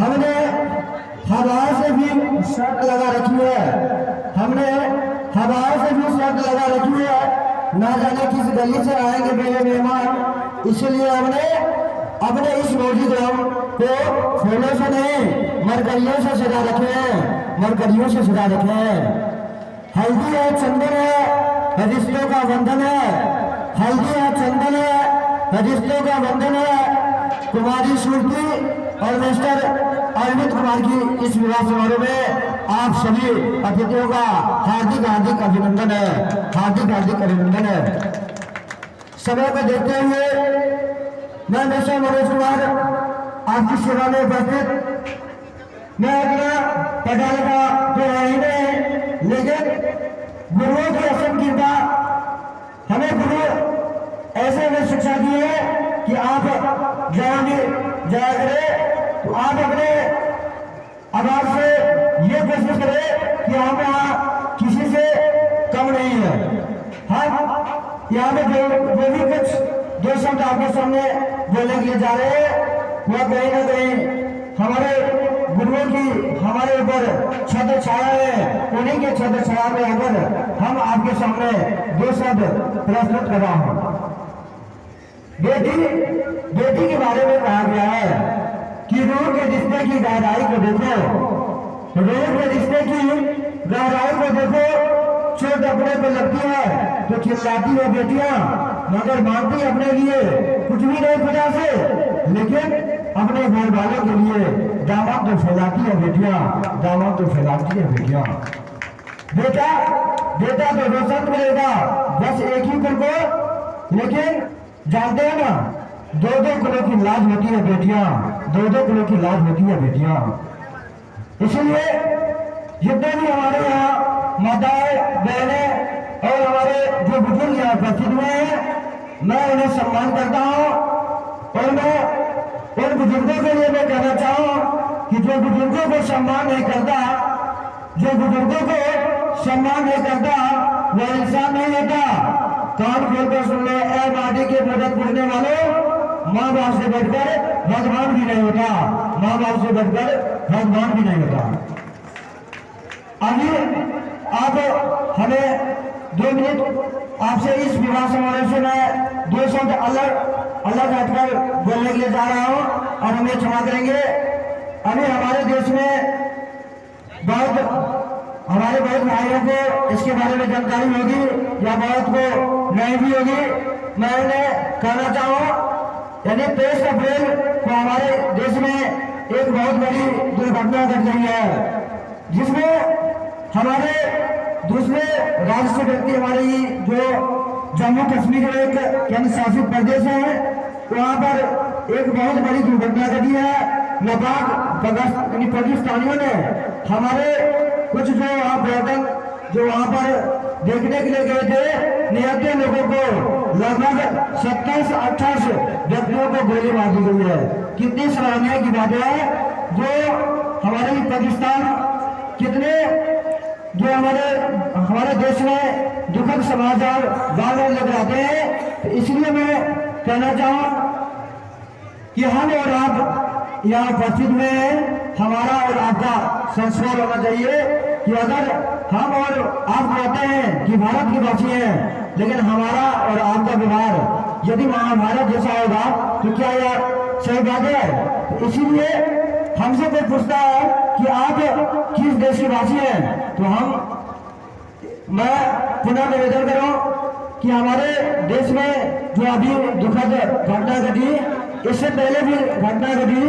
हमने हवा से भी शर्त लगा रखी है, हमने हवा से भी शर्त लगा रखी है, ना जाने किस गली से आएंगे मेरे मेहमान, इसलिए हमने अपने इस मौजूद को फूलों से नहीं मरकरियों से सजा रखे हैं, मरकरियों से सजा रखे हैं। हल्दी है, चंदन है, रिश्तों का बंधन है, हल्दी है, चंदन है, रिश्तों का बंधन है। कुमारी श्रुति और मिस्टर अरविंद कुमार की इस विवाह समारोह में आप सभी अतिथियों का हार्दिक हार्दिक अभिनंदन है, हार्दिक हार्दिक अभिनंदन है। समय को देखते हुए मैं मिस्टर मनोज कुमार आपकी सेवा में उपस्थित, मैं अपना पढ़ा लिखा तो है नहीं, लेकिन गुरुओं की असम कृपा, हमें गुरु ऐसे में शिक्षा दी है कि आप जहाँ भी जाया करें तो आप अपने आवाज से ये कोशिश करें कि हम यहाँ किसी से कम नहीं है। हम यहाँ पे जो भी कुछ दो शब्द आपके सामने बोलने के लिए जा रहे हैं वह कहीं ना कहीं हमारे गुरुओं की हमारे ऊपर छत्र छाया है, उन्हीं के छत्र छाया में आकर हम आपके सामने दो शब्द प्रस्तुत कर रहा हूँ। बेटी के बारे में कहा गया है कि रूह के रिश्ते की गहराई को देखो, रूह के रिश्ते की गहराई को देखो, चोट अपने को लगती है तो चिल्लाती है बेटियां, मगर मांगती अपने लिए कुछ भी नहीं खुदा से, लेकिन अपने घर वालों के लिए दामन तो फैलाती है बेटियां, दामन तो फैलाती है बेटियां। बेटा बेटा तो रोशन करेगा बस एक ही कुल को, लेकिन जानते हैं ना दो दो कुलों की लाज होती है बेटियां, दो दो कुलों की लाज होती है बेटियां। इसलिए जितने भी हमारे यहाँ माताएं बहनें और हमारे जो बुजुर्ग यहाँ उपस्थित हुए हैं, मैं उन्हें सम्मान करता हूँ और मैं उन बुजुर्गों के लिए मैं कहना चाहूँ कि जो बुजुर्गों को सम्मान नहीं करता, जो बुजुर्गों को सम्मान नहीं करता वह इंसान नहीं होता। कान खोलकर सुन ले ए माटी के मदद पूछने वालों, माँ बाप से बढ़कर भगवान भी नहीं होता, माँ बाप से बढ़कर भगवान भी नहीं होता। अभी आप हमें 2 मिनट आपसे इस विवाह समारोह से मैं 2 शब्द अलग हटकर बोलने के लिए जा रहा हूँ और हमें क्षमा करेंगे। अभी हमारे देश में हमारे बहुत भाइयों को इसके बारे में जानकारी होगी या बहुत को नहीं भी होगी। मैं उन्हें कहना चाहूँ यानी 23 अप्रैल को हमारे देश में एक बहुत बड़ी दुर्घटना घट गई है, जिसमें हमारे दूसरे राज्य से व्यक्ति हमारे जो जम्मू कश्मीर के एक केंद्र शासित प्रदेश है वहाँ पर एक बहुत बड़ी दुर्घटना घटी है। नापाक पाकिस्तानियों ने हमारे कुछ जो वहाँ पर्यटक जो वहाँ पर देखने के लिए गए थे निहत्ते लोगों को लगभग 27-28 व्यक्तियों को गोली मार दी गई है। कितनी सराहनीय की बात है जो हमारे पाकिस्तान कितने जो हमारे देश में दुखद समाचार बार बार लग जाते हैं। तो इसलिए मैं कहना चाहूँ कि हम और आप यहाँ उपस्थित हुए हैं, हमारा और आपका संस्कार होना चाहिए कि अगर हम और आप कहते हैं कि भारत की वासी हैं, लेकिन हमारा और आपका व्यवहार यदि महाभारत जैसा होगा तो क्या यह सही बात है? तो इसीलिए हमसे कोई पूछता है कि आप किस देश के वासी हैं, तो मैं पुनः निवेदन करूं कि हमारे देश में जो अभी दुखद घटना घटी, इससे पहले भी घटना घटी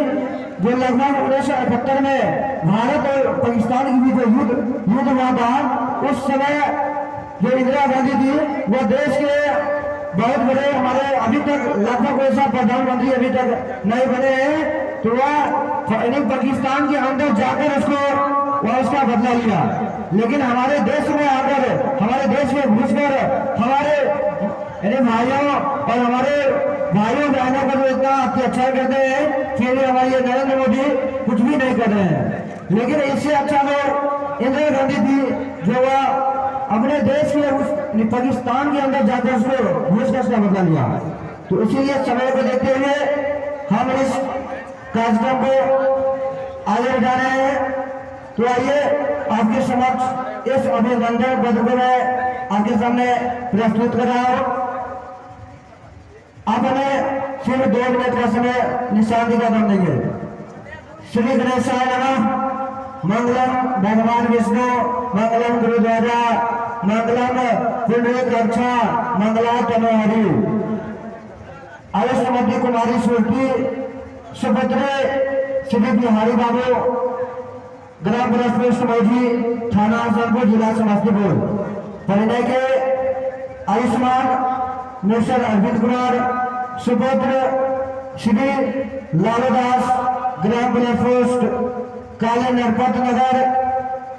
जो लगभग 1971 में भारत और पाकिस्तान की भी जो युद्ध हुआ था, उस समय जो इंदिरा गांधी थी वो देश के बहुत बड़े हमारे अभी तक लगभग वैसा प्रधानमंत्री अभी तक नहीं बने हैं, तो वह पाकिस्तान के अंदर जाकर उसका बदला लिया। लेकिन हमारे देश में आकर हमारे देश में घुसकर हमारे भाइयों और हमारे भाइयों बहनों को जो इतना अत्याचार करते हैं, फिर हमारे नरेंद्र मोदी कुछ भी नहीं कर रहे हैं। लेकिन इससे अच्छा तो इंदिरा गांधी थी जो वह अपने देश के उस पाकिस्तान के अंदर जाकर उसको घुसकर उसका बदला लिया। तो इसीलिए समय को देखते हुए हम इस कार्यक्रम को करने जा रहे हैं। तो आइए आपके समक्ष इस अभिनंदन पत्र को मैं आपके सामने प्रस्तुत कर रहा हूँ। आप हमें सिर्फ 2 मिनट का समय निशांति का दम देंगे। श्री गणेशाय नमः। मंगलम भगवान विष्णु, मंगलम गुरुद्वारा, मंगलम पुंडरीक रक्षा, मंगला तनोहरि। आयुष मध्य कुमारी सुरती सुपुत्र श्री बिहारी बाबू, ग्राम पंचायत समोजी, थाना हसनपुर, जिला समस्तीपुर। परिणय के आयुष्मान मिस्टर अरविंद कुमार सुपुत्र श्री लालूदास, ग्राम पंचायत काले नरपत नगर,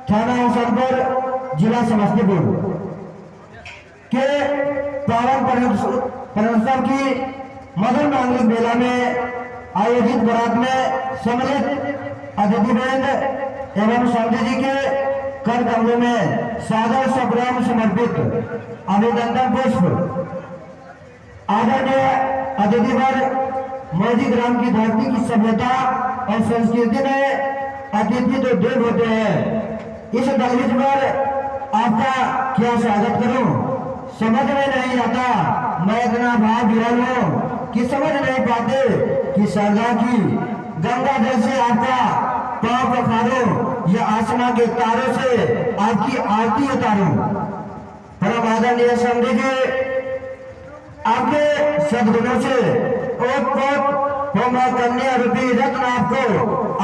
थाना हसनपुर, जिला समस्तीपुर के पावन पर्वोत्सव की मदन मांगलिक मेला में आयोजित बारात में सम्मिलित अतिथिवृंद एवं स्वामी जी के कर कमलों में सादर सप्राम समर्पित अभिनंदन पुष्प। आदरणीय अतिथिवर मौजी ग्राम की धरती की सभ्यता और संस्कृति में अतिथि तो देव होते हैं। इस दलविज पर आपका क्या स्वागत करूं, समझ में नहीं आता। मैं इतना भाव विरल हूं कि समझ नहीं पाते कि सरदा की गंगा जल से आपका पांव पखारूं या आसमां के तारों से आपकी आरती उतारूं। परम आदरणीय समझे जी, आपके सद्गुणों से ओत मैं कन्या रूपी रत्न आपको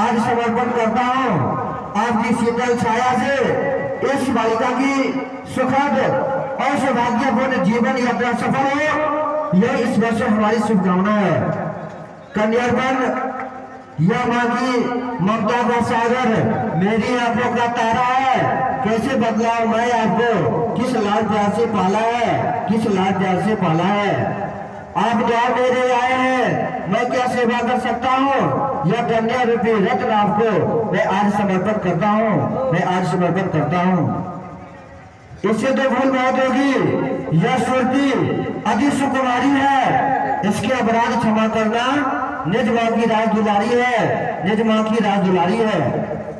आज समर्पण करता हूँ। आपकी शीतल छाया से इस बालिका की सुखद और सौभाग्यपूर्ण जीवन यात्रा सफल हो, यह इस वर्ष हमारी शुभकामना है। कन्यार्पण यह माँ की ममता का सागर, मेरी आंखों का तारा है। कैसे बदलाव मैं आपको किस लाल प्यार से पाला है, किस लाल प्यार से पाला है। आप द्वार मेरे आए हैं, मैं क्या सेवा कर सकता हूँ। यह कन्या रूपी रत्न आपको मैं आज समर्पण करता हूँ, मैं आज समर्पण करता हूँ। इससे तो भूल बहुत होगी, यह सुरती अति सुकुमारी है। इसके अपराध क्षमा करना, निज माँ की राज दुलारी है, निज माँ की राज दुलारी है।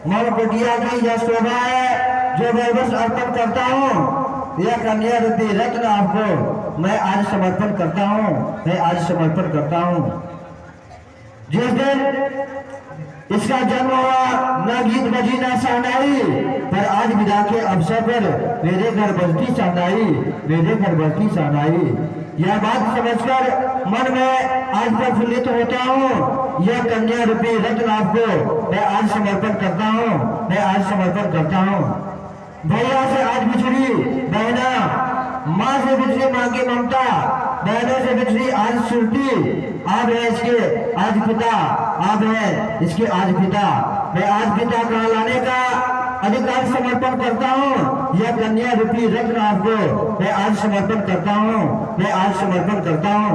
मन कुटिया की यह शोभा है जो मैं बस अर्पण करता हूँ। यह कन्या रूपी रत्न आपको मैं आज समर्पण करता हूँ, मैं आज समर्पण करता हूँ। जिस दिन इसका जन्म हुआ न गीत बजी न शहनाई, पर आज विदा के अवसर पर मेरे घर बजती शहनाई, मेरे घर बजती शहनाई। यह बात समझकर मन में आज प्रफुल्लित होता हूँ। यह कन्या रूपी रत्न आपको मैं आज समर्पण करता हूँ, मैं आज समर्पण करता हूँ। भैया से आज बिछड़ी बहना, माँ से बिछड़ी माँ की ममता, बहनों से बिछड़ी आज सुरती। आप है इसके आज पिता, आप है इसके आज पिता। मैं आज पिता कहा लाने का अधिकार समर्पण करता हूँ। यह कन्या रूपी रत्न आपको मैं आज समर्पण करता हूँ, मैं आज समर्पण करता हूँ।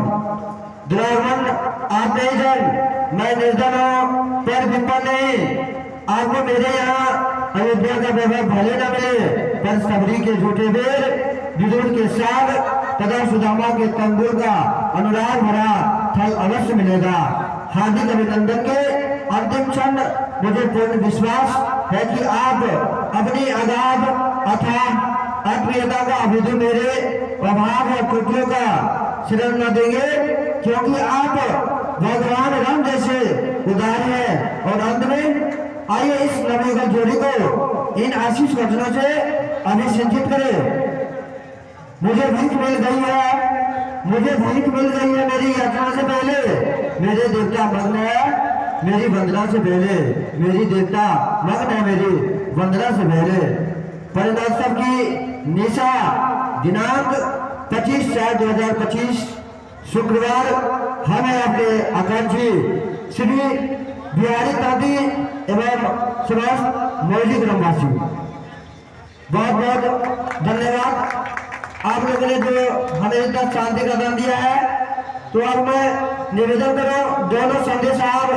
द्रौपद आप नहीं जन, मैं निर्धन हूँ पर विपन्न नहीं। आपको मेरे यहाँ अयोध्या का वैभव भले न मिले, पर सबरी के झूठे बेर, विदुर के साग तथा सुदामा के तंबूर का अनुराग भरा फल अवश्य मिलेगा। हार्दिक अभिनंदन के अंतिम क्षण मुझे पूर्ण विश्वास है कि आप अपनी अगाध अथाह अप्रियता का अभिधि मेरे प्रभाव और कृतियों का शरण न देंगे, क्योंकि आप भगवान राम जैसे उदार हैं। और अंत में आइए इस नवयुगल जोड़ी को इन आशीष वचनों से अभिषेचित करें। मुझे भीख मिल गई है, मुझे भीख मिल गई है मेरी यात्रा से पहले। मेरे देवता मग्न है मेरी वंदना से पहले, मेरी देवता मग्न है मेरी वंदना से पहले। परिणोत्सव की निशा दिनांक 25/4/2025 शुक्रवार हमें अपने आकांक्षी श्री बिहारी दादी एवं समस्त मौजी ग्रामवासी बहुत बहुत धन्यवाद। आप लोगों ने जो हमें इतना शांति का दान दिया है, तो अब मैं निवेदन करूं दोनों संजय साहब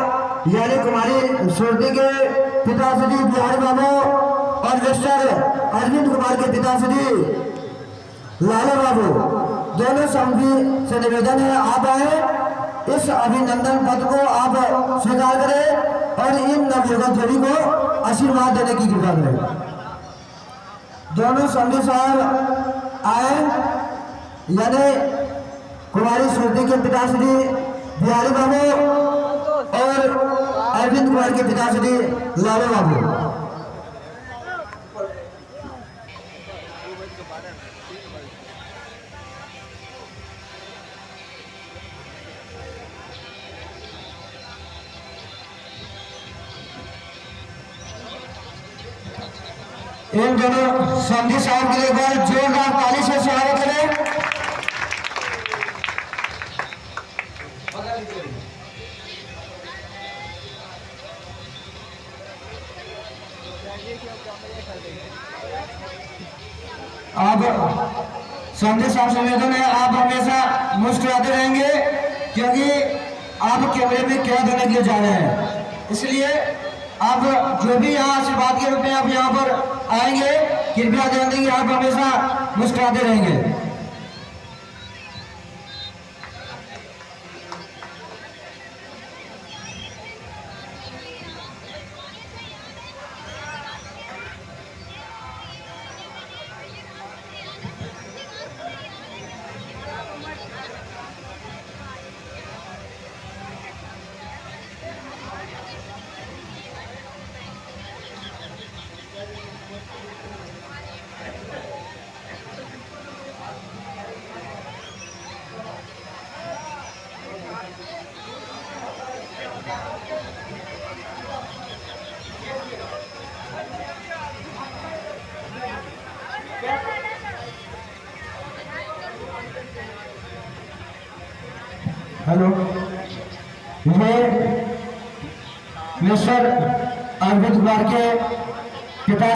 यानी कुमारी सुरती के पिता श्री बिहारी बाबू और मिस्टर अरविंद कुमार के पिता श्री लालू बाबू, दोनों संधि से निवेदन है आप आए इस अभिनंदन पद को आप स्वीकार करें और इन नवयुवक जोड़ी को आशीर्वाद देने की कृपा करें। दोनों समझी साहब आए, यानी कुमारी श्रुति के पिताश्री बिहारी बाबू और अरविंद कुमार के पिताश्री लालू बाबू। इन दोनों समझी साहब के लिए एक बार जोरदार ताली से स्वागत करें। आप समझी साहब से निवेदन है, आप हमेशा मुस्कुराते रहेंगे क्योंकि आप कैमरे में क्या देने के लिए जा रहे हैं, इसलिए आप जो भी यहाँ आशीर्वाद के रूप में आप यहाँ पर आएंगे कृपया ध्यान देंगे, आप हमेशा मुस्कुराते रहेंगे। हेलो, ये मिस्टर अरविंद कुमार के पिता